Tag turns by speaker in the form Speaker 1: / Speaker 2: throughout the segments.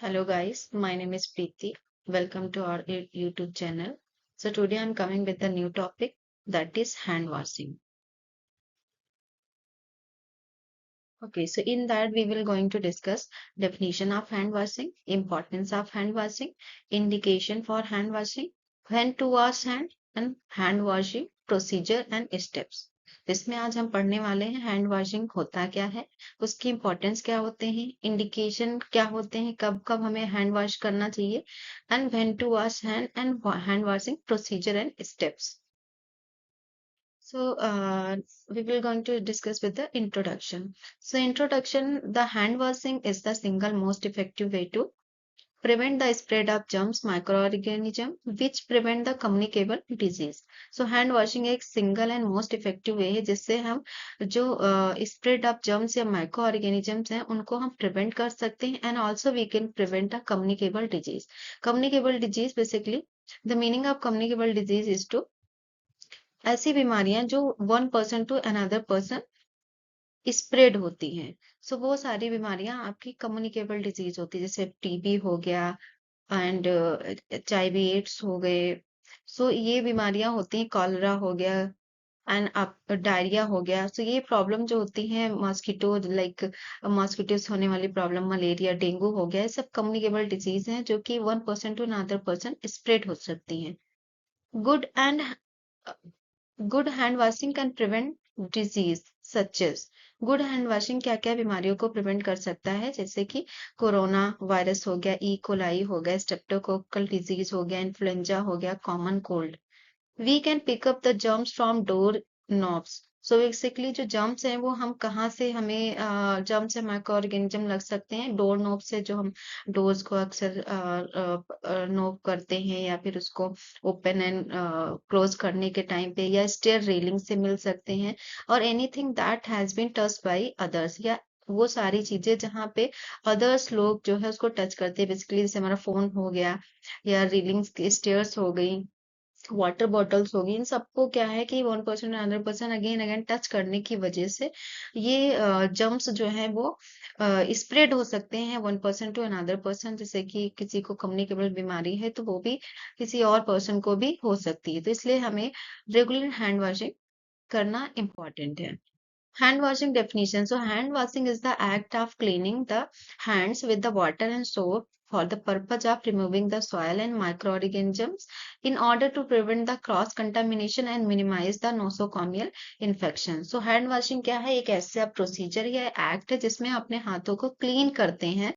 Speaker 1: Hello guys, my name is Preeti. Welcome to our YouTube channel. So today I'm coming with a new topic that is hand washing. Okay, so in that we will going to discuss definition of hand washing, importance of hand washing, indication for hand washing, when to wash and hand washing procedure and steps. इसमें आज हम पढ़ने वाले हैं hand washing होता क्या है, उसकी इंपॉर्टेंस क्या होते हैं, इंडिकेशन क्या होते हैं, कब कब हमें हैंड वॉश करना चाहिए and when to wash and hand washing procedure and steps. So we will going to discuss with the introduction. So introduction, the hand washing is the single most effective way to prevent the spread of germs, microorganism which prevent the communicable disease. So hand washing एक single and most effective way है जिससे हम जो spread of germs या microorganisms हैं उनको हम prevent कर सकते हैं and also we can prevent a communicable disease. Communicable disease basically the meaning of communicable disease is to ऐसी बीमारियां जो one person to another person spread होती हैं. सो वो सारी बीमारियां आपकी कम्युनिकेबल डिजीज होती है जैसे टीबी हो गया एंड HIV एड्स हो गए. सो ये बीमारियां होती हैं, कॉलरा हो गया एंड आप डायरिया हो गया. सो ये प्रॉब्लम जो होती है मॉस्किटो लाइक मॉस्किटो से होने वाली प्रॉब्लम, मलेरिया, डेंगू हो गया, ये सब कम्युनिकेबल डिजीज हैं जो कि one person to another person spread हो सकती हैं. Good and good hand washing can prevent disease such as. Good hand washing क्या क्या बीमारियों को प्रिवेंट कर सकता है, जैसे कि कोरोना वायरस हो गया, ई कोलाई हो गया, स्ट्रेप्टोकोकल डिजीज हो गया, इन्फ्लुएंजा हो गया, common cold. We can pick up the germs from door knobs. So basically जो germs हैं वो हम कहाँ से हमें germs से माइक्रो ऑर्गेनिज्म लग सकते हैं, डोर नॉब से जो हम डोर्स को अक्सर नॉब करते हैं या फिर उसको ओपन एंड क्लोज करने के टाइम पे, या स्टेयर रेलिंग से मिल सकते हैं, और anything that has been touched by others, या वो सारी चीजें जहाँ पे अदर्स लोग जो है उसको टच करते हैं. बेसिकली जैसे हमारा फोन हो गया या रेलिंग्स की स्टेयर्स हो गई, वाटर बॉटल्स होगी, इन सबको क्या है कि one person another person again again touch करने की वजह से ये जर्म्स जो है वो स्प्रेड हो सकते हैं one person to another person. जैसे कि किसी को कम्युनिकेबल बीमारी है तो वो भी किसी और पर्सन को भी हो सकती है. तो इसलिए हमें रेगुलर हैंड वॉशिंग करना इम्पोर्टेंट है. Hand washing definition. So hand washing is the act of cleaning the hands with the water and soap for the purpose of removing the soil and microorganisms in order to prevent the cross contamination and minimize the nosocomial infection. So hand washing क्या है, एक ऐसा procedure या act है जिसमें अपने हाथों को क्लीन करते हैं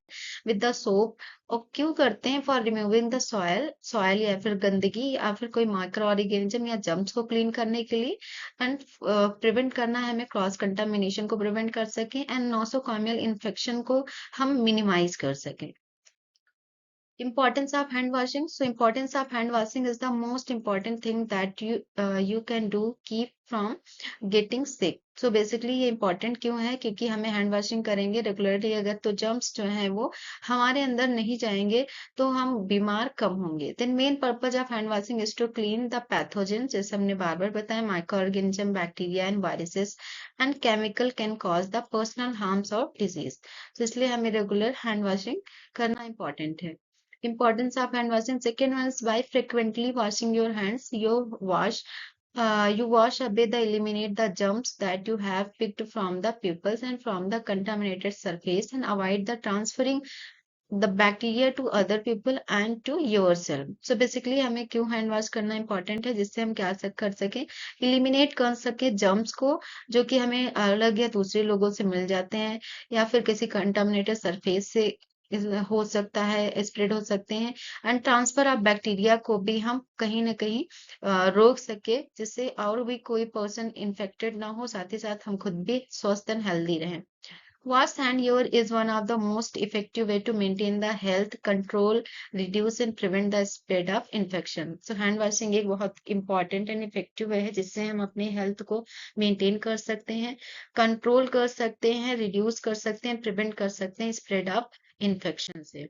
Speaker 1: विद द सोप. और क्यों करते हैं, फॉर रिमूविंग द सॉयल या फिर गंदगी या फिर कोई माइक्रो ऑर्गेनिज्म या जम्स को क्लीन करने के लिए, एंड प्रिवेंट करना है हमें क्रॉस कंटामिनेशन को प्रिवेंट कर सकें एंड नोसोकॉमियल इन्फेक्शन को हम मिनिमाइज कर सकें. Importance of hand washing. So importance of hand washing is the most important thing that you can do keep from getting sick. So basically ये important क्यों है, क्योंकि हमें हैंड वॉशिंग करेंगे रेगुलरली अगर तो जर्म्स जो हैं वो हमारे अंदर नहीं जाएंगे तो हम बीमार कम होंगे. Then main purpose of hand washing is to clean the pathogen, जैसे हमने बार बार बताया, micro organism, bacteria and viruses and chemical can cause the personal harms और डिजीज. तो इसलिए हमें रेगुलर हैंड वॉशिंग करना इंपॉर्टेंट है. Importance of hand washing. Second one is by frequently washing your hands. You wash away the eliminate the germs that you have picked from the pupils and from the contaminated surface and avoid the transferring the bacteria to other people and to yourself. So basically हमें क्यों hand wash करना important है, जिससे हम क्या कर सकें, eliminate कर सके जर्म्स को जो कि हमें अलग या दूसरे लोगों से मिल जाते हैं या फिर किसी कंटामिनेटेड सरफेस से हो सकता है, स्प्रेड हो सकते हैं, एंड ट्रांसफर ऑफ बैक्टीरिया को भी हम कहीं ना कहीं रोक सके, जिससे और भी कोई पर्सन इन्फेक्टेड ना हो, साथ ही साथ हम खुद भी स्वस्थ एंड हेल्दी रहें. Wash hand here is one of the most effective way to maintain the health, control, reduce and prevent the spread of infection. So hand washing एक बहुत important and effective way है जिससे हम अपने health को maintain कर सकते हैं, control कर सकते हैं, reduce कर सकते हैं, prevent कर सकते हैं spread of infection से.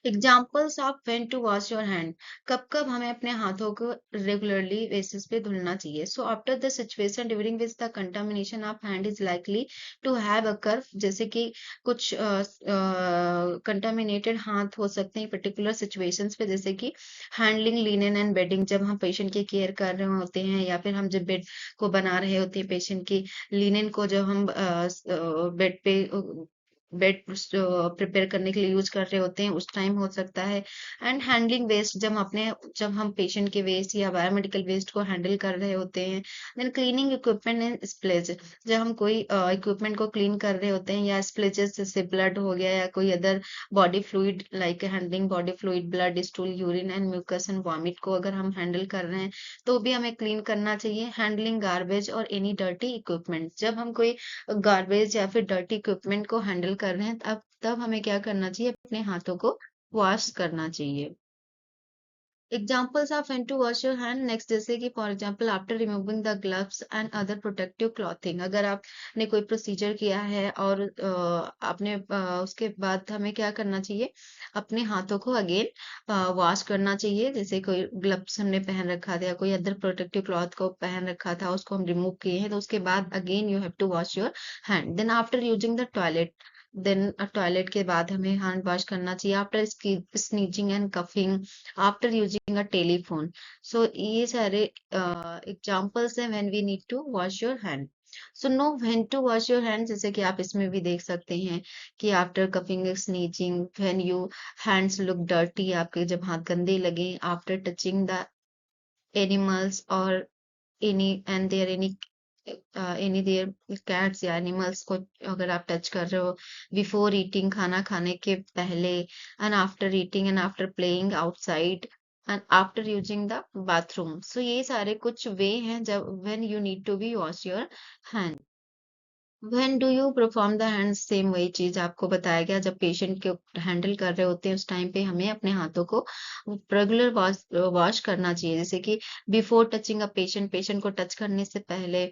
Speaker 1: Examples of when to wash your hand. कब कब हमें अपने हाथों को रेगुलरली बेसिस पे धुलना चाहिए। So after the situation during which the contamination of hand is likely to have occur, जैसे कि कुछ कंटामिनेटेड हाथ हो सकते हैं पर्टिकुलर सिचुएशंस पे, जैसे कि हैंडलिंग लिनेन एंड बेडिंग, जब हम पेशेंट की केयर कर रहे होते हैं या फिर हम जब बेड को बना रहे होते हैं पेशेंट की, लिनेन को जब हम बेड पे बेड प्रिपेयर करने के लिए यूज कर रहे होते हैं उस टाइम हो सकता है। एंड हैंडलिंग वेस्ट, जब हम पेशेंट के वेस्ट या बायोमेडिकल वेस्ट को हैंडल कर रहे होते हैं। देन क्लीनिंग इक्विपमेंट एंड स्प्लेज, जब हम कोई इक्विपमेंट को क्लीन कर रहे होते हैं या स्प्लेजेस जैसे ब्लड हो गया या कोई other body fluid, like handling body fluid, blood, stool, urine and mucus and vomit को अगर हम हैंडल कर रहे हैं तो भी हमें क्लीन करना चाहिए। हैंडलिंग गार्बेज और एनी डर्टी इक्विपमेंट, जब हम कोई गार्बेज या फिर डर्टी इक्विपमेंट को हैंडल कर रहे हैं तब तब हमें क्या करना चाहिए, अपने हाथों को वॉश करना चाहिए। Examples of when to wash your hand next, जैसे कि for example after removing the gloves and other protective clothing, अगर आपने कोई प्रोसीजर किया है और आपने उसके बाद हमें क्या करना चाहिए, अपने हाथों को अगेन वॉश करना चाहिए। जैसे कोई ग्लव्स हमने पहन रखा था या कोई अदर प्रोटेक्टिव क्लॉथ को पहन रखा था उसको हम रिमूव किए हैं तो उसके बाद again you have to wash your hand. Then after using the toilet, then toilet के बाद हमें हैंड वॉश करना चाहिए। After sneezing and coughing, after using a telephone. So ये सारे एग्जाम्पल्स हैं when we need to wash your hand. So know when to wash your hand, जैसे कि आप इसमें भी देख सकते हैं कि after coughing sneezing, when you hands look dirty, आपके जब हाथ गंदे लगे, आफ्टर टचिंग द एनिमल्स और any and there any there cats या एनिमल्स को अगर आप टच कर रहे हो, बिफोर ईटिंग, खाना खाने के पहले, and after eating and after playing outside and after using the bathroom. So ये सारे कुछ वे हैं जब when you need to be wash your hand. When do you perform the hands, same वही चीज आपको बताया गया, जब पेशेंट को हैंडल कर रहे होते हैं उस टाइम पे हमें अपने हाथों को रेगुलर वॉश वॉश करना चाहिए। जैसे कि before touching a patient, patient को टच करने से पहले,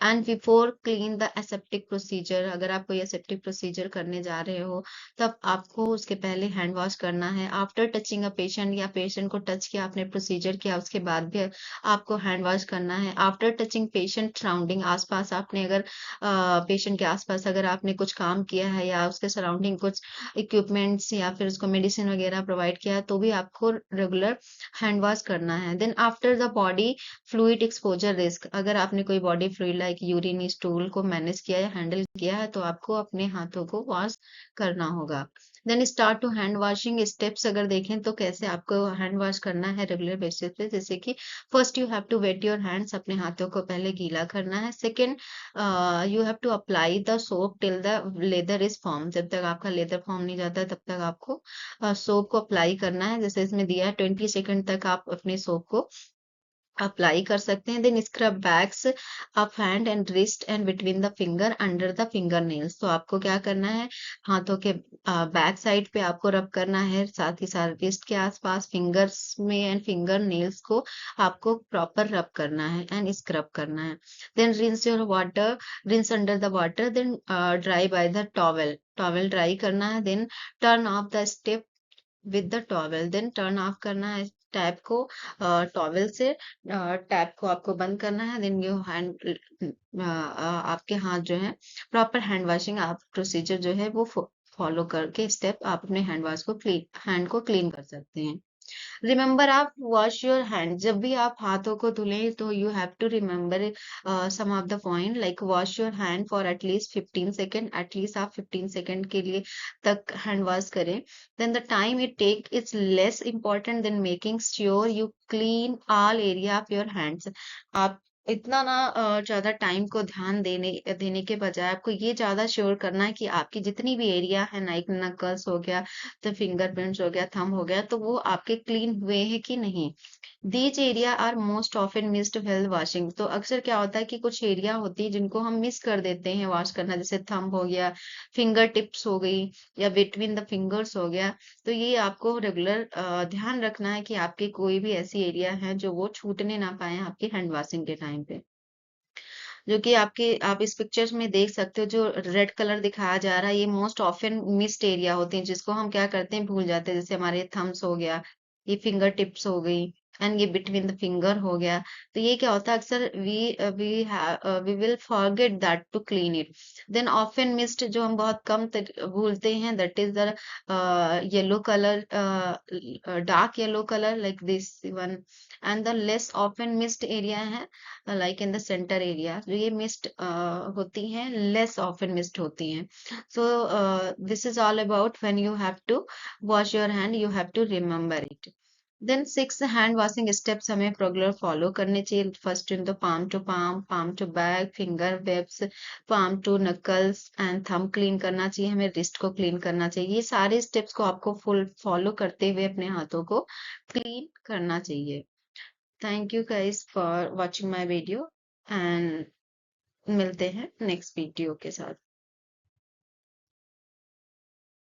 Speaker 1: and before clean the aseptic procedure, अगर आप कोई एसेप्टिक प्रोसीजर करने जा रहे हो तब आपको उसके पहले हैंड वॉश करना है। आफ्टर टचिंग अ पेशेंट, या पेशेंट को टच किया, आपने प्रोसीजर किया उसके बाद भी आपको हैंड वॉश करना है। आफ्टर टचिंग पेशेंट सराउंडिंग, आसपास आपने अगर पेशेंट के आसपास अगर आपने कुछ काम किया है या उसके सराउंडिंग कुछ इक्विपमेंट्स या फिर उसको मेडिसिन वगैरह प्रोवाइड किया है तो भी आपको रेगुलर हैंड वॉश करना है। Then after the body fluid exposure risk, अगर आपने कोई body fluid like urine, stool को मैनेज किया या हैंडल किया है तो आपको अपने हाथों को वॉश करना होगा। Then start to hand washing steps, अगर देखें तो कैसे आपको हैंड वॉश करना है रेगुलर बेसिस पे, जैसे कि first you have to wet your hands, अपने हाथों को पहले गीला करना है। Second, you have to apply the soap till the lather is form, जब तक आपका लेदर फॉर्म नहीं जाता तब तक आपको सोप को अप्लाई करना है। जैसे इसमें दिया है 20 सेकंड तक आप अपने सोप को अप्लाई कर सकते हैं। Then scrub backs up hand and wrist and between the finger under the finger nails, तो आपको क्या करना है, हाथों के बैक साइड पे आपको रब करना है, साथ ही साथ रिस्ट के आसपास फिंगर्स में एंड फिंगर नेल्स को आपको प्रॉपर रब करना है एंड स्क्रब करना है। Then rinse your water, rinse under the water, then dry by the towel, towel dry करना है। Then turn off the step with the towel, then turn off करना है टैप को टॉवेल से, टैप को आपको बंद करना है। देन यू हैंड आपके हाथ जो है प्रॉपर हैंड वॉशिंग आप प्रोसीजर जो है वो फॉलो करके स्टेप आप अपने हैंड को क्लीन कर सकते हैं। रिमेंबर आप वॉश योर हैंड, जब भी आप हाथों को धुलें तो you have to remember some of the point, like wash your hand for at least 15 second, at least आप 15 सेकेंड के लिए तक हैंड वॉश करें। Then the time it take is less important than making sure you clean all area of your hands. आप इतना ना ज्यादा time को ध्यान देने देने के बजाय आपको ये ज्यादा श्योर करना है कि आपकी जितनी भी एरिया है, नाइक नकल्स हो गया तो फिंगरप्रिंट्स हो गया, थंब हो गया, तो वो आपके क्लीन हुए हैं कि नहीं। These area are most often missed while washing, तो अक्सर क्या होता है कि कुछ एरिया होती है जिनको हम मिस कर देते हैं वॉश करना, जैसे थंब हो गया, फिंगर टिप्स हो गई या बिटवीन द फिंगर्स हो गया। तो ये आपको रेगुलर ध्यान रखना है कि आपके कोई भी ऐसी एरिया है जो वो छूटने ना पाए आपके हैंड वॉशिंग के टाइम पे। जो कि आप इस पिक्चर्स में देख सकते हो, जो रेड कलर दिखाया जा रहा है, ये मोस्ट ऑफन मिस्ड एरिया होते हैं, जिसको हम क्या करते हैं, भूल जाते हैं। जैसे हमारे थम्स हो गया, ये फिंगर टिप्स हो गई, एंड ये बिटवीन द फिंगर हो गया। तो ये क्या होता है, अक्सर we will forget that to clean it. Then often missed, जो हम बहुत कम भूलते हैं, that is the yellow colour, dark yellow colour like this one. And the less often missed area है like in the centre area, जो ये mist होती हैं, लेस ऑफन मिस्ट होती हैं। So this is all about when you have to wash your hand, you have to remember it. Then 6 hand washing steps हमें regular follow करने चाहिए। First in the palm to back, finger webs, palm to knuckles and thumb clean करना चाहिए, हमें wrist को clean करना चाहिए। ये सारे स्टेप्स को आपको फुल फॉलो करते हुए अपने हाथों को क्लीन करना चाहिए। Thank you guys for watching my video, and मिलते हैं नेक्स्ट वीडियो के साथ।